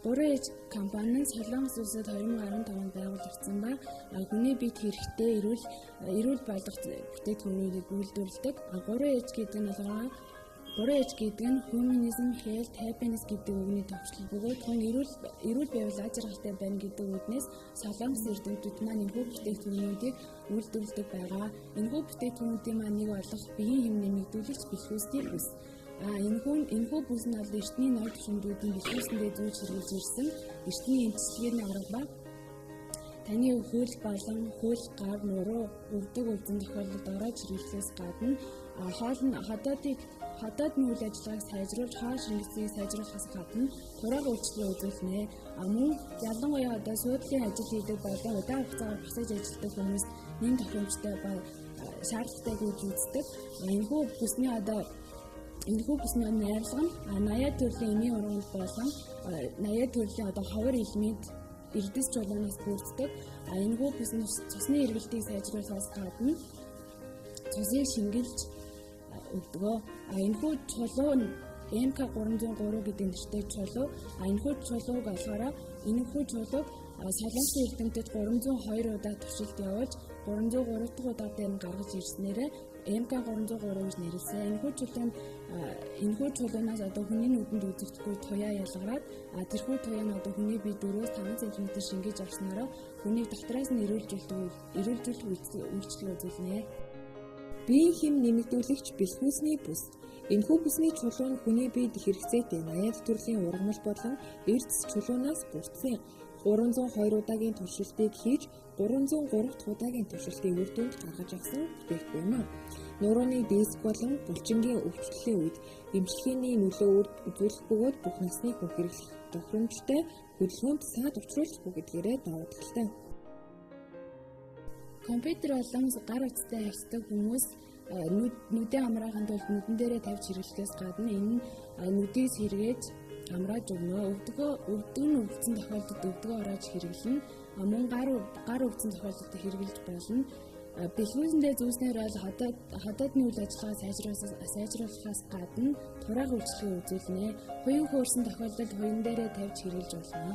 3H компани нь Солонгос улсад 2015 онд байгуулагдсан ба хүний биед хэрэгтэй эрүүл байлгах бүтээгдэхүүнүүдийг үйлдвэрлэдэг. 3H гэдэг нь болохоор 3H гэдэг нь Humanism, Health, Happiness гэдэг үгний төвчлөл бөгөөд хүн эрүүл байвал аз жаргалтай байна гэдэг үгнээс Солонгос эрдэмтдүүд маань энэхүү бүтээгдэхүүнүүдийг үйлдвэрлэдэг байгаа. Энэхүү бүтээгдэхүүнүүдийн маань нэг болох биеийн хэм нэмэгдүүлэгч бэлхүүсний бүс. Энэхүү бүс нь бол эртний ноён төвшөндүүдийн бэлхүүсэндээ зүүж хэрэгжилж ирсэн эртний эмчилгээний арга ба таны хөл болон хөл гар нуруу өвдөг үлдсэн тохиолдолд ороод хэрэглэхээс гадна хотоодны үйл ажиллагааг сайжруулж хоол шингэцийг сайжруулахаас гадна турааг үйлчлэл үзүүлнэ. Мөн ялангуяа одоо суудлын ажил хийдэг болон удаан хугацаагаар босож ажилладаг хүмүүс нэн тохиромжтой ба шаардлагатай гэж үздэг. Энэхүү бүсний найрлага нь 80 төрлийн эмийн ургамал болон 80 төрлийн ховор элемент эрдэс чулуунаас бүрддэг. Энэхүү бүс нь цусны эргэлтийг сайжруулахаас гадна цусыг шингэлж өгдөг. Энэхүү чулуу нь MK303 гэдэг нэртэй чулуу. Энэхүү чулууг Солонгосын эрдэмтэд 302 удаа туршилт явуулж 303 дахь удаа дээр нь гаргаж ирснээрээ MK303 гэж нэрлэсэн. Энэхүү чулуунаас хүний нүдэнд үзэгдэхгүй туяа ялгараад тэрхүү туяа нь хүний бие 4-5 cm шингээж авснараа хүнийг дотроос нь эрүүлжүүлэх үйлчлэл үзүүлнэ. Биеийн хэм нэмэгдүүлэгч бэлхүүсний бүс. Энэхүү бүсний чулуу нь хүний биед хэрэгцээтэй 80 төрлийн ургамал болон эрдэс чулуунаас бүрдсэн. 302 удаагийн туршилтыг хийж 303 дахь удаагийн туршилтын үр дүнд гаргаж авсан бүтээгдэхүүн юм. Нурууны диск болон булчингийн өвчлөлийн үед эмчилгээний нөлөө үзүүлэх бөгөөд бүх насны хүн хэрэглэх тохиромжтой хөдөлгөөнд саад учруулах гэдгээрээ давуу талтай. Компьютер болон гар утастай харьцдаг хүмүүс нүдэн амраахын тулд нүдэн дээрээ тавьж хэрэглэхээс гадна энэ нь нүдийг сэргээж амрааж өгнө. Өвдөг нь өвдсөн тохиолдолд өвдгөө ороож хэрэглэнэ. Мөн гар өвдсөн тохиолдолд хэрэглэж болно. Бэлхүүсэндээ зүүснээр бол хотоодны үйл ажиллагаа сайжруулахаас гадна турааг үйлчлэгээ үзүүлнэ. Хуян хөөрсөн тохиолдолд хуян дээрээ тавьж хэрэглэж болно.